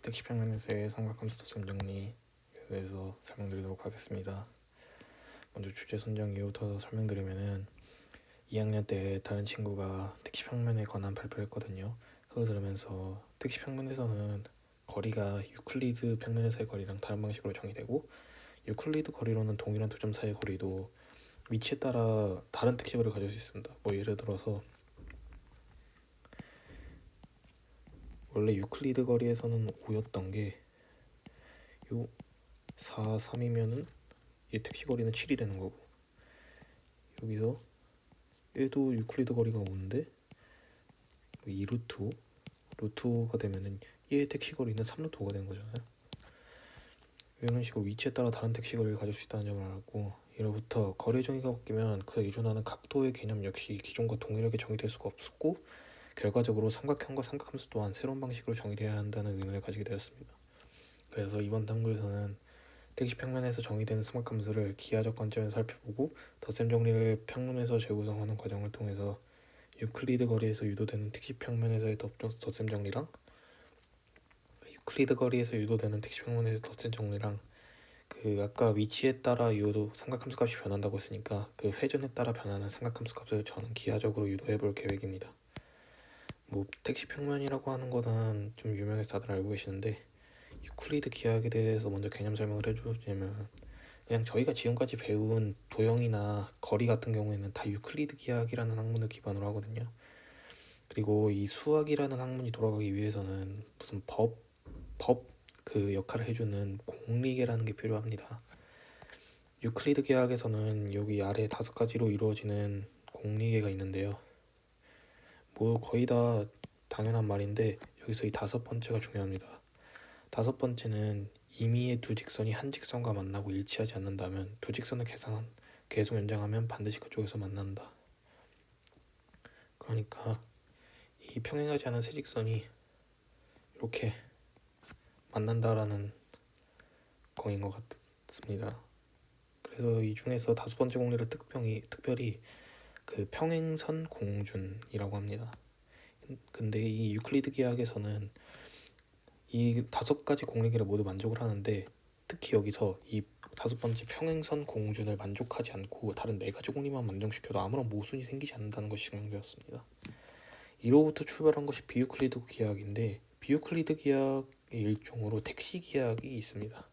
택시 평면에서의 삼각함수 곱셈 정리에 대해서 설명드리도록 하겠습니다. 먼저 주제 선정 이유부터 설명드리면은 2학년 때 다른 친구가 택시 평면에 관한 발표를 했거든요. 그걸 들으면서 택시 평면에서는 거리가 유클리드 평면에서의 거리랑 다른 방식으로 정의되고, 유클리드 거리로는 동일한 두 점 사이의 거리도 위치에 따라 다른 택시 거리를 가질 수 있습니다. 뭐 예를 들어서 원래 유클리드 거리에서는 5였던 게 요 4, 3이면은 이 택시 거리는 7이 되는 거고, 여기서 얘도 유클리드 거리가 5인데 2루트 5, 루트 5가 되면은 얘의 택시 거리는 3루트 5가 되는 거잖아요. 이런 식으로 위치에 따라 다른 택시 거리를 가질 수 있다는 점을 알고, 이로부터 거리 정의가 바뀌면 그에 의존하는 각도의 개념 역시 기존과 동일하게 정의될 수가 없었고, 결과적으로 삼각형과 삼각함수 또한 새로운 방식으로 정의되어야 한다는 의문을 가지게 되었습니다. 그래서 이번 탐구에서는 택시 평면에서 정의되는 삼각함수를 기하적 관점에서 살펴보고, 덧셈 정리를 평면에서 재구성하는 과정을 통해서 유클리드 거리에서 유도되는 택시 평면에서의 덧셈 정리랑 유클리드 거리에서 유도되는 택시 평면에서의 덧셈 정리랑 그 아까 위치에 따라 유도 삼각함수 값이 변한다고 했으니까 그 회전에 따라 변하는 삼각함수 값을 저는 기하적으로 유도해 볼 계획입니다. 뭐 택시 평면이라고 하는 거는 좀 유명해서 다들 알고 계시는데, 유클리드 기하학에 대해서 먼저 개념 설명을 해주자면, 그냥 저희가 지금까지 배운 도형이나 거리 같은 경우에는 다 유클리드 기하학이라는 학문을 기반으로 하거든요. 그리고 이 수학이라는 학문이 돌아가기 위해서는 무슨 법 그 역할을 해주는 공리계라는 게 필요합니다. 유클리드 계약에서는 여기 아래 5가지로 이루어지는 공리계가 있는데요. 뭐 거의 다 당연한 말인데 여기서 이 5번째가 중요합니다. 5번째는 임의의 두 직선이 한 직선과 만나고 일치하지 않는다면 두 직선을 계속 연장하면 반드시 그쪽에서 만난다. 그러니까 이 평행하지 않은 세 직선이 이렇게 만난다라는 거인 것 같습니다. 그래서 이 중에서 5번째 공리를 특별히 그 평행선 공준이라고 합니다. 근데 이 유클리드 기하학에서는 이 5가지 공리계를 모두 만족을 하는데, 특히 여기서 이 5번째 평행선 공준을 만족하지 않고 다른 4가지 공리만 만족시켜도 아무런 모순이 생기지 않는다는 것이 증명되었습니다. 이로부터 출발한 것이 비유클리드 기하학인데, 비유클리드 기하학의 일종으로 택시 기하학이 있습니다.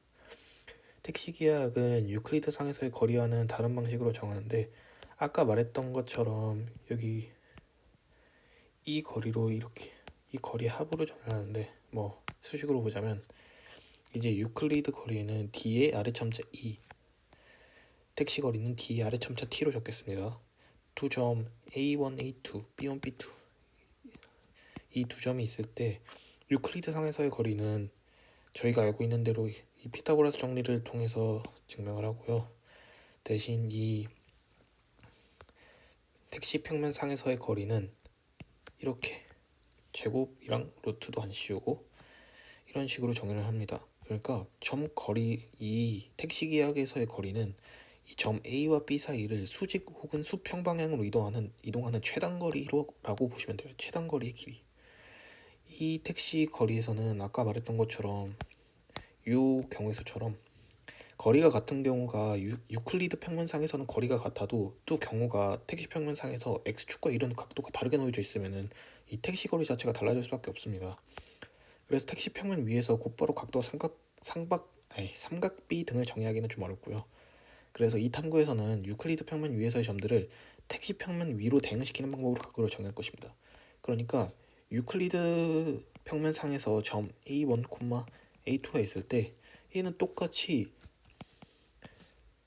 택시 기하학은 유클리드 상에서의 거리와는 다른 방식으로 정하는데, 아까 말했던 것처럼 여기 이 거리로 이렇게 이 거리의 합으로 정하는데, 뭐 수식으로 보자면 이제 유클리드 거리는 D의 아래첨자 E, 택시 거리는 D의 아래첨자 T로 적겠습니다. 두 점 A1, A2, B1, B2 이 두 점이 있을 때 유클리드 상에서의 거리는 저희가 알고 있는 대로 이 피타고라스 정리를 통해서 증명을 하고요. 대신 이 택시 평면 상에서의 거리는 이렇게 제곱이랑 루트도 안 씌우고 이런 식으로 정의를 합니다. 그러니까 점 거리, 이 택시 기하학에서의 거리는 이 점 A와 B 사이를 수직 혹은 수평 방향으로 이동하는 최단거리라고 보시면 돼요. 최단거리의 길이. 이 택시 거리에서는 아까 말했던 것처럼 이 경우에서처럼 거리가 같은 경우가 유클리드 평면상에서는 거리가 같아도 두 경우가 택시 평면상에서 x축과 이런 각도가 다르게 놓여져 있으면은 이 택시 거리 자체가 달라질 수밖에 없습니다. 그래서 택시 평면 위에서 곧바로 각도와 삼각비 등을 정의하기는 좀 어렵고요. 그래서 이 탐구에서는 유클리드 평면 위에서의 점들을 택시 평면 위로 대응시키는 방법으로 각도를 정할 것입니다. 그러니까 유클리드 평면상에서 점 A1, A2가 있을 때 얘는 똑같이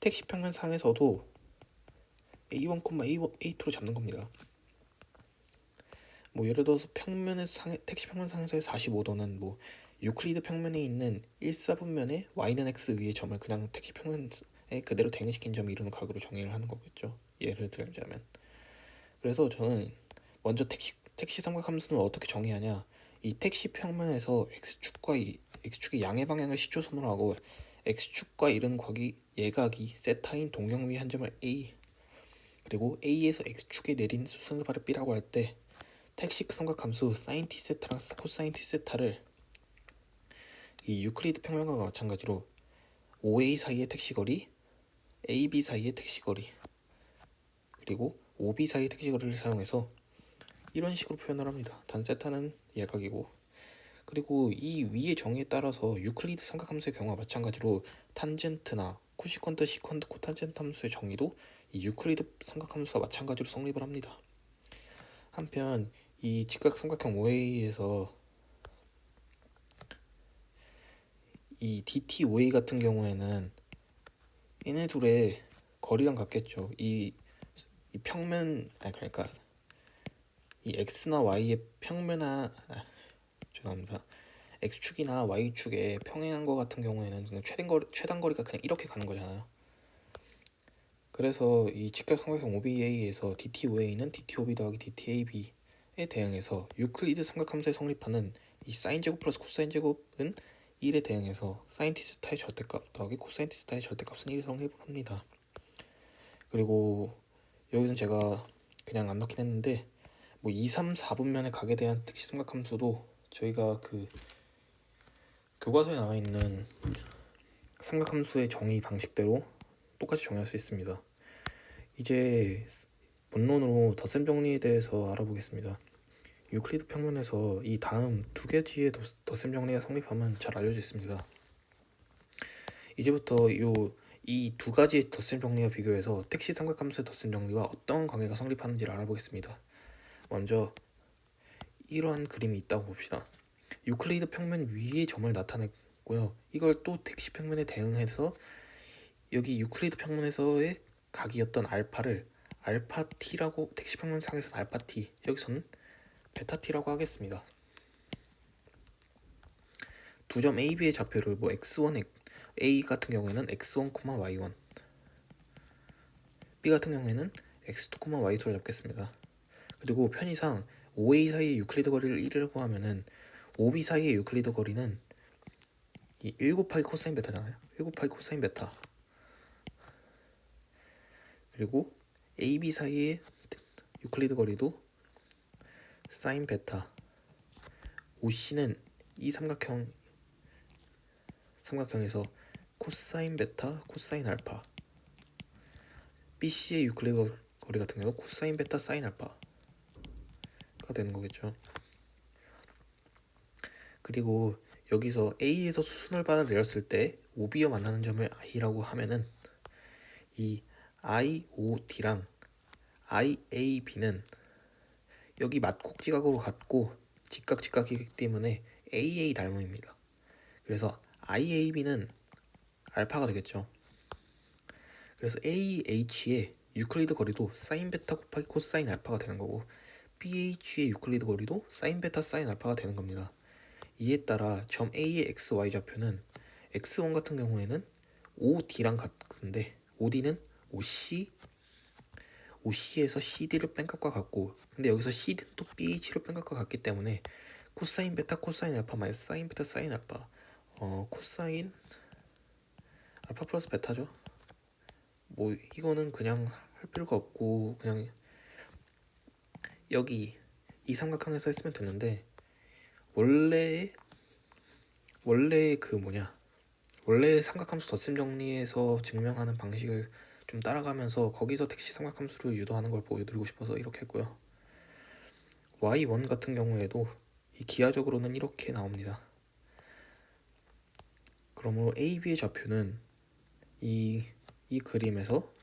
택시 평면상에서도 A1, A2로 잡는 겁니다. 뭐 예를 들어서 택시 평면상에서의 45도는 뭐 유클리드 평면에 있는 1사분면에 y는 x 위의 점을 그냥 택시 평면에 그대로 대응시킨 점을 이루는 각으로 정의를 하는 거겠죠. 예를 들자면. 그래서 저는 먼저 택시 삼각함수는 어떻게 정의하냐, 이 택시 평면에서 x축의 양의 방향을 시초선으로 하고 x축과 이른 예각이 세타인 동경 위 한 점을 A, 그리고 A에서 x축에 내린 수선발을 B라고 할 때 택시 삼각함수 sin t 세타랑 코사인 t 세타를 이 유클리드 평면과가 마찬가지로 OA 사이의 택시거리, AB 사이의 택시거리, 그리고 OB 사이의 택시거리를 사용해서 이런 식으로 표현을 합니다. 단 세타는 예각이고, 그리고 이 위의 정의에 따라서 유클리드 삼각함수의 경우와 마찬가지로 탄젠트나 코시퀀트, 시퀀트, 코탄젠트 함수의 정의도 이 유클리드 삼각함수와 마찬가지로 성립을 합니다. 한편 이 직각 삼각형 OA에서 이 DT-OA 같은 경우에는 얘네 둘의 거리랑 같겠죠. 이 평면, 그러니까 이 x나 y의 죄송합니다. x축이나 y축에 평행한 거 같은 경우에는 그냥 최단거리가 그냥 이렇게 가는 거잖아요. 그래서 이 직각 삼각형 OBA에서 DT-OA는 DT-OB 더하기 DT-AB에 대응해서 유클리드 삼각함수에 성립하는 이 사인 제곱 플러스 코사인 제곱은 1에 대응해서 사인 티스타의 절대값 더하기 코사인 티스타의 절대값은 1이 성립을 합니다. 그리고 여기서 제가 그냥 안 넣긴 했는데 뭐 2, 3, 4분면의 각에 대한 특시 삼각함수도 저희가 그 교과서에 나와 있는 삼각함수의 정의 방식대로 똑같이 정의할 수 있습니다. 이제 본론으로 덧셈 정리에 대해서 알아보겠습니다. 유클리드 평면에서 이 다음 두 개지의 덧셈 정리가 성립하면 잘 알려져 있습니다. 이제부터 이 두 가지의 덧셈 정리와 비교해서 택시 삼각함수의 덧셈 정리와 어떤 관계가 성립하는지를 알아보겠습니다. 먼저 이러한 그림이 있다고 봅시다. 유클리드 평면 위의 점을 나타냈고요. 이걸 또 택시 평면에 대응해서 여기 유클리드 평면에서의 각이었던 알파를 알파 t라고, 택시 평면상에서는 알파 t, 여기서는 베타 t라고 하겠습니다. 두 점 A, B의 좌표를 뭐 x1, A 같은 경우에는 x1, y1, B 같은 경우에는 x2, y2를 잡겠습니다. 그리고 편의상 OA 사이의 유클리드 거리를 1이라고 하면은 OB 사이의 유클리드 거리는 이 1 곱하기 코사인 베타잖아요. 1 곱하기 코사인 베타. 그리고 AB 사이의 유클리드 거리도 사인 베타. OC는 이 삼각형에서 코사인 베타, 코사인 알파. BC의 유클리드 거리 같은 경우 코사인 베타, 사인 알파가 되는 거겠죠. 그리고 여기서 A에서 수순을 받아내렸을 때 OB와 만나는 점을 I라고 하면은 이 IOD랑 IAB는 여기 맞곡지각으로 같고 직각이기 때문에 AA 닮음입니다. 그래서 IAB는 알파가 되겠죠. 그래서 AH의 유클리드 거리도 사인 베타 곱하기 코사인 알파가 되는 거고 BH의 유클리드 거리도 사인 베타 사인 알파가 되는 겁니다. 이에 따라 점 A의 XY 좌표는 X1 같은 경우에는 OD랑 같은데 OD는 OC에서 CD를 뺀 값과 같고, 근데 여기서 CD는 또 BH로 뺀 값과 같기 때문에 코사인 베타 코사인 알파 마이너스 사인 베타 사인 알파, 코사인 알파 플러스 베타죠. 뭐 이거는 그냥 할 필요가 없고 그냥 여기 이 삼각형에서 했으면 되는데 원래 삼각함수 덧셈 정리에서 증명하는 방식을 좀 따라가면서 거기서 택시 삼각함수를 유도하는 걸 보여드리고 싶어서 이렇게 했고요. y1 같은 경우에도 이 기하적으로는 이렇게 나옵니다. 그러므로 a, b의 좌표는 이 그림에서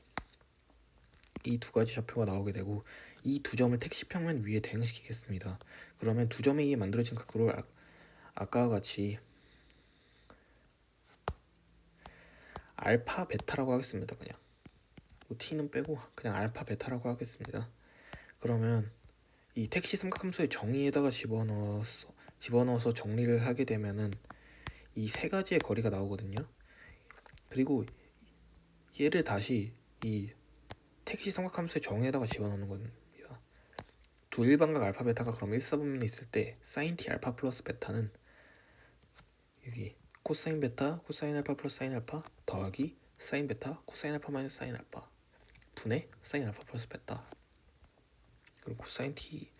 이 두 가지 좌표가 나오게 되고 이 두 점을 택시 평면 위에 대응시키겠습니다. 그러면 두 점에 의해 만들어진 각도를 아까와 같이 알파 베타라고 하겠습니다. 그냥 t는 빼고 그냥 알파 베타라고 하겠습니다. 그러면 이 택시 삼각함수의 정의에다가 집어넣어서 정리를 하게 되면은 이 세 가지의 거리가 나오거든요. 그리고 얘를 다시 이 택시 삼각함수의 정의에다가 집어넣는 겁니다. 두 일반각 알파 베타가 그럼 1사분면에 있을 때 사인 t 알파 플러스 베타는 여기 코사인 베타 코사인 알파 플러스 사인 알파 더하기 사인 베타 코사인 알파 마이너스 사인 알파 분의 사인 알파 플러스 베타. 그리고 코사인 t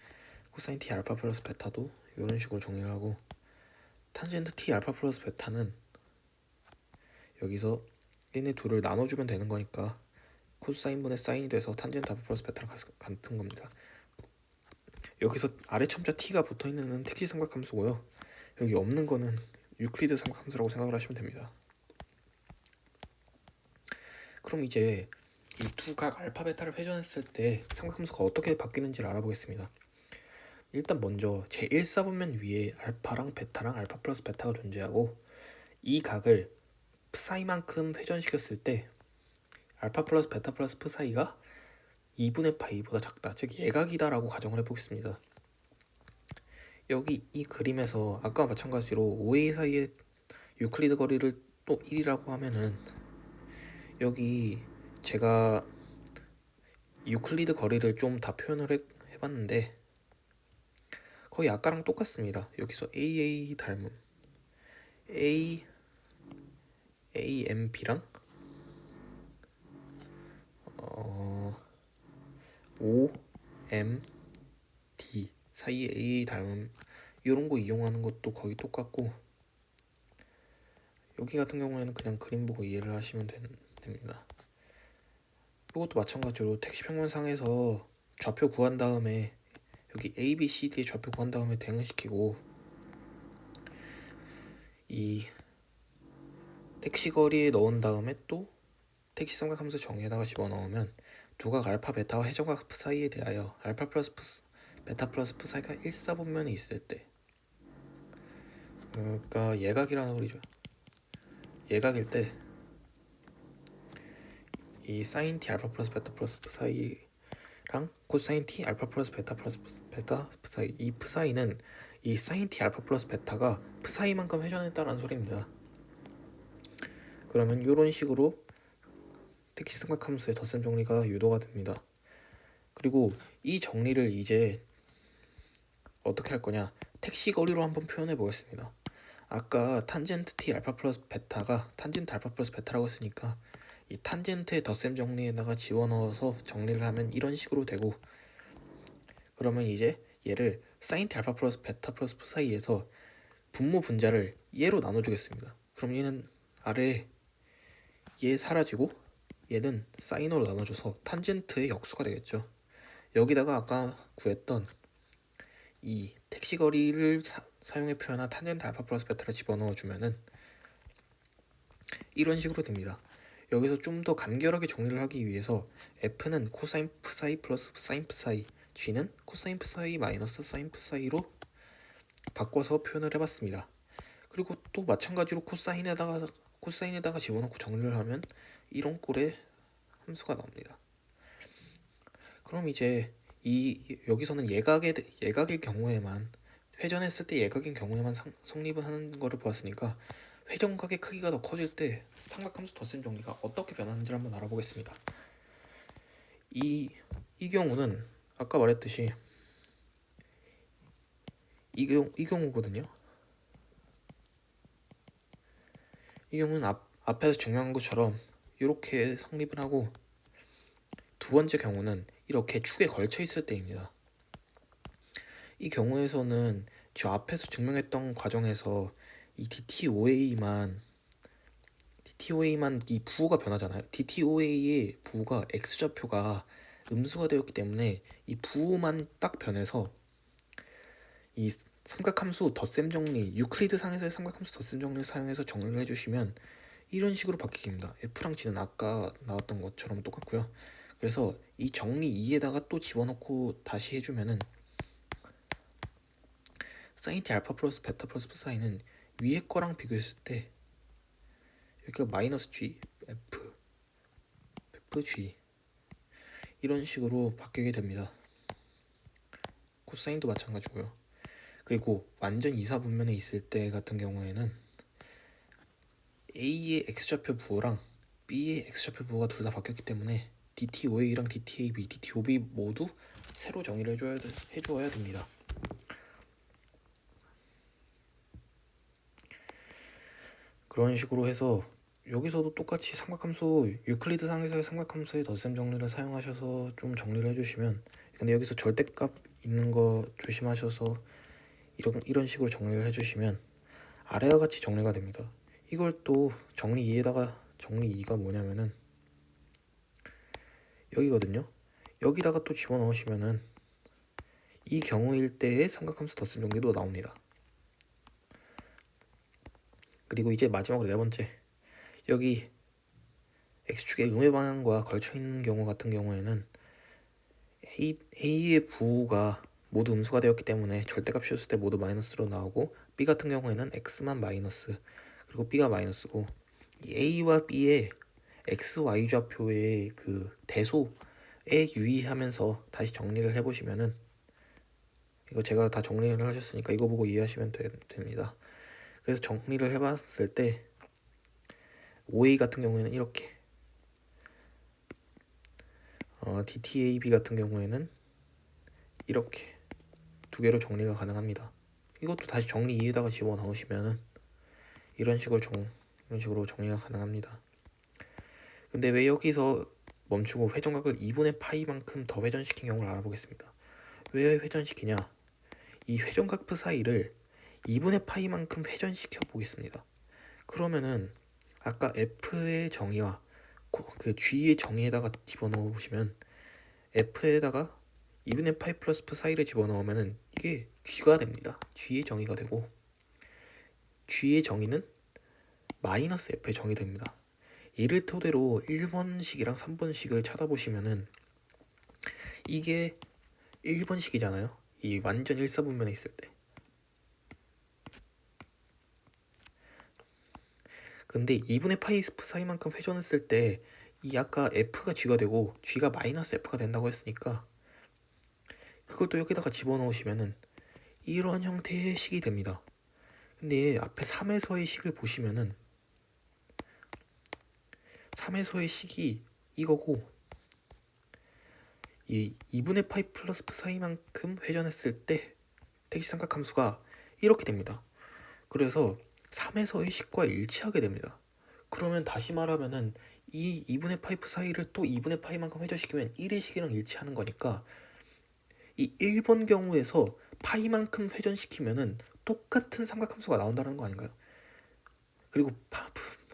알파 플러스 베타도 이런 식으로 정리를 하고, 탄젠트 t 알파 플러스 베타는 여기서 얘네 둘을 나눠주면 되는 거니까 코사인분의 사인이 돼서 탄젠트 알파 플러스 베타랑 같은 겁니다. 여기서 아래 첨자 t가 붙어있는 건 택시 삼각함수고요. 여기 없는 거는 유클리드 삼각함수라고 생각을 하시면 됩니다. 그럼 이제 이 두 각 알파 베타를 회전했을 때 삼각함수가 어떻게 바뀌는지를 알아보겠습니다. 일단 먼저 제1사분면 위에 알파랑 베타랑 알파 플러스 베타가 존재하고 이 각을 사이만큼 회전시켰을 때 알파 플러스 베타 플러스 프 사이가 2분의 파이보다 작다, 즉 예각이다 라고 가정을 해보겠습니다. 여기 이 그림에서 아까와 마찬가지로 OA 사이의 유클리드 거리를 또 1이라고 하면은 여기 제가 유클리드 거리를 좀 다 표현을 해봤는데 거의 아까랑 똑같습니다. 여기서 AA 닮음 AMB랑 OMD 사이에 AA 닮음 이런 거 이용하는 것도 거의 똑같고 여기 같은 경우에는 그냥 그림 보고 이해를 하시면 됩니다. 이것도 마찬가지로 택시 평면상에서 좌표 구한 다음에 여기 A, B, C, D의 좌표 구한 다음에 대응시키고 이 택시 거리에 넣은 다음에 또 택시 삼각함수 정의에다가 집어넣으면 두각 알파 베타와 해저각 사이에 대하여 알파 플러스 베타 플러스 프 사이가 1사분면에 있을 때, 그러니까 예각이라는 소리죠. 예각일 때 이 사인 t 알파 플러스 베타 플러스 프 사이랑 코사인 t 알파 플러스 베타 플러스 베타 프 사이, 이 프 사이는 이 사인 t 알파 플러스 베타가 프 사이만큼 회전했다는 소리입니다. 그러면 이런 식으로 택시 삼각함수의 덧셈 정리가 유도가 됩니다. 그리고 이 정리를 이제 어떻게 할 거냐, 택시 거리로 한번 표현해 보겠습니다. 아까 탄젠트 t 알파 플러스 베타가 탄젠트 알파 플러스 베타라고 했으니까 이 탄젠트의 덧셈 정리에다가 집어넣어서 정리를 하면 이런 식으로 되고, 그러면 이제 얘를 사인 t 알파 플러스 베타 플러스 프 사이에서 분모 분자를 얘로 나눠주겠습니다. 그럼 얘는 아래에 얘 사라지고 얘는 사인으로 나눠줘서 탄젠트의 역수가 되겠죠. 여기다가 아까 구했던 이 택시 거리를 사용해 표현한 탄젠트 알파 플러스 베타를 집어넣어주면은 이런 식으로 됩니다. 여기서 좀 더 간결하게 정리를 하기 위해서 F는 코사인 프 사이 플러스 사인 프 사이, G는 코사인 프 사이 마이너스 사인 프 사이로 바꿔서 표현을 해봤습니다. 그리고 또 마찬가지로 코사인에다가 집어넣고 정리를 하면 이런 꼴의 함수가 나옵니다. 그럼 이제 여기서는 예각일 경우에만, 회전했을 때 예각인 경우에만 성립을 하는 거를 보았으니까 회전각의 크기가 더 커질 때 삼각함수 덧셈 정리가 어떻게 변하는지를 한번 알아보겠습니다. 이 경우는 아까 말했듯이 이 경우거든요. 이 경우는 앞에서 증명한 것처럼 이렇게 성립을 하고, 두 번째 경우는 이렇게 축에 걸쳐 있을 때입니다. 이 경우에서는 저 앞에서 증명했던 과정에서 이 DTOA만 이 부호가 변하잖아요. DTOA의 부호가 x좌표가 음수가 되었기 때문에 이 부호만 딱 변해서 이 삼각함수 덧셈 정리, 유클리드 상에서의 삼각함수 덧셈 정리를 사용해서 정리를 해주시면 이런 식으로 바뀝니다. F랑 G는 아까 나왔던 것처럼 똑같고요. 그래서 이 정리 2에다가 또 집어넣고 다시 해주면은 사인 t 알파 플러스 베타 플러스 프 사인은 위에 거랑 비교했을 때 여기가 마이너스 G, F, G 이런 식으로 바뀌게 됩니다. 코사인도 마찬가지고요. 그리고 완전 이사분면에 있을 때 같은 경우에는 A의 x좌표 부호랑 B의 x좌표 부호가 둘 다 바뀌었기 때문에 DTOA랑 DTAB, DTOB 모두 새로 정의를 해주어야 됩니다. 그런 식으로 해서 여기서도 똑같이 삼각함수, 유클리드 상에서의 삼각함수의 덧셈 정리를 사용하셔서 좀 정리를 해주시면, 근데 여기서 절대값 있는 거 조심하셔서 이런 식으로 정리를 해주시면 아래와 같이 정리가 됩니다. 이걸 또 정리 2에다가 정리 2가 뭐냐면은 여기거든요. 여기다가 또 집어넣으시면은 이 경우일 때의 삼각함수 덧셈 정리도 나옵니다. 그리고 이제 마지막으로 네 번째, 여기 x축의 음의 방향과 걸쳐있는 경우 같은 경우에는 A의 부호가 모두 음수가 되었기 때문에 절대값 씌웠을 때 모두 마이너스로 나오고, B 같은 경우에는 X만 마이너스 그리고 B가 마이너스고, 이 A와 B의 X, Y 좌표의 그 대소에 유의하면서 다시 정리를 해보시면은, 이거 제가 다 정리를 하셨으니까 이거 보고 이해하시면 됩니다. 그래서 정리를 해봤을 때 OA 같은 경우에는 이렇게, DTAB 같은 경우에는 이렇게 두 개로 정리가 가능합니다. 이것도 다시 정리 2에다가 집어넣으시면은 이런 식으로 정리가 가능합니다. 근데 왜 여기서 멈추고 회전각을 2분의 파이만큼 더 회전시킨 경우를 알아보겠습니다. 왜 회전시키냐? 이 회전각프 사이를 2분의 파이만큼 회전시켜 보겠습니다. 그러면은 아까 F의 정의와 그 G의 정의에다가 집어넣어 보시면, F에다가 2분의 파이 플러스 F 사이를 집어넣으면은 이게 G가 됩니다. G의 정의가 되고, G의 정의는 마이너스 F의 정의 됩니다. 이를 토대로 1번식이랑 3번식을 찾아보시면은 이게 1번식이잖아요. 이 완전 일사분면에 있을 때. 근데 2분의 파이 F 사이만큼 회전했을 때 이 아까 F가 G가 되고 G가 마이너스 F가 된다고 했으니까 그것도 여기다가 집어넣으시면은 이런 형태의 식이 됩니다. 근데 앞에 3에서의 식을 보시면은 3에서의 식이 이거고, 이 2분의 파이 플러스 F 사이만큼 회전했을 때 택시삼각함수가 이렇게 됩니다. 그래서 3에서의 식과 일치하게 됩니다. 그러면 다시 말하면은 이 2분의 파이 사이를 또 2분의 파이만큼 회전시키면 1의 식이랑 일치하는 거니까, 이 1번 경우에서 파이만큼 회전시키면은 똑같은 삼각함수가 나온다는 거 아닌가요? 그리고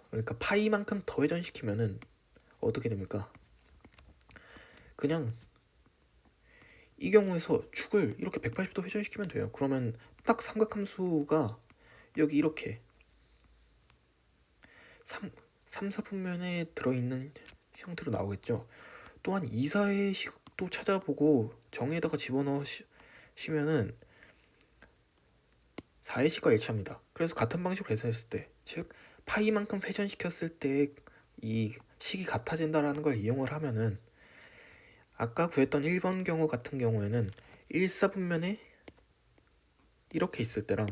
그러니까 파이만큼 더 회전시키면은 어떻게 됩니까? 그냥 이 경우에서 축을 이렇게 180도 회전시키면 돼요. 그러면 딱 삼각함수가 여기 이렇게 3, 4분면에 들어있는 형태로 나오겠죠. 또한 2, 4의 식도 찾아보고 정의에다가 집어넣으시면은 4의 식과 일치합니다. 그래서 같은 방식으로 계산했을 때, 즉 파이만큼 회전시켰을 때 이 식이 같아진다라는 걸 이용을 하면은 아까 구했던 1번 경우 같은 경우에는 1, 4분면에 이렇게 있을 때랑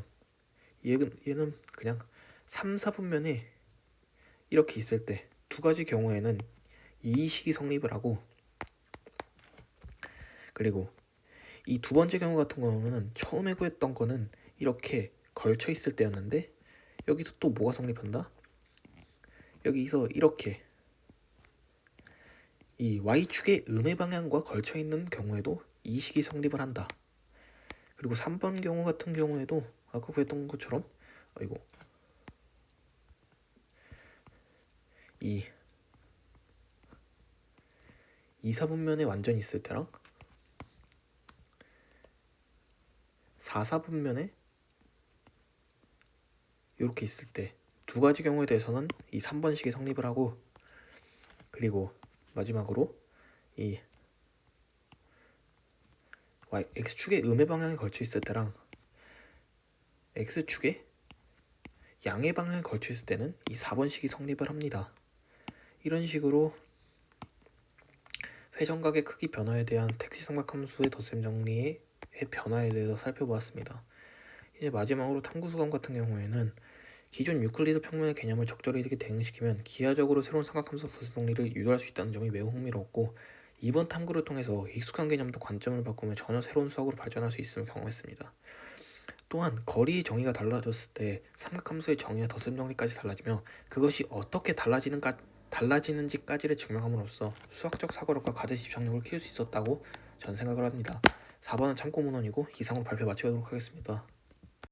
얘는 그냥 3, 4분면에 이렇게 있을 때 두 가지 경우에는 이 식이 성립을 하고, 그리고 이 두 번째 경우 같은 경우는 처음에 구했던 거는 이렇게 걸쳐 있을 때였는데 여기서 또 뭐가 성립한다? 여기서 이렇게 이 y축의 음의 방향과 걸쳐 있는 경우에도 이 식이 성립을 한다. 그리고 3번 경우 같은 경우에도 아까 구했던 것처럼 이거 이 2, 4분면에 완전히 있을 때랑 4, 4분면에 이렇게 있을 때 두 가지 경우에 대해서는 이 3번식이 성립을 하고, 그리고 마지막으로 이 x축의 음의 방향에 걸쳐 있을 때랑 x축의 양의 방향에 걸쳐 있을 때는 이 4번식이 성립을 합니다. 이런 식으로 회전각의 크기 변화에 대한 택시삼각함수의 덧셈 정리의 변화에 대해서 살펴보았습니다. 이제 마지막으로 탐구수감 같은 경우에는 기존 유클리드 평면의 개념을 적절히 대응시키면 기하적으로 새로운 삼각함수 덧셈 정리를 유도할 수 있다는 점이 매우 흥미로웠고, 이번 탐구를 통해서 익숙한 개념도 관점을 바꾸며 전혀 새로운 수학으로 발전할 수 있음을 경험했습니다. 또한 거리의 정의가 달라졌을 때 삼각함수의 정의와 덧셈 정리까지 달라지며 그것이 어떻게 달라지는지까지를 증명함으로써 수학적 사고력과 과제 집착력을 키울 수 있었다고 전 생각을 합니다. 4번은 참고 문헌이고 이상으로 발표 마치도록 하겠습니다.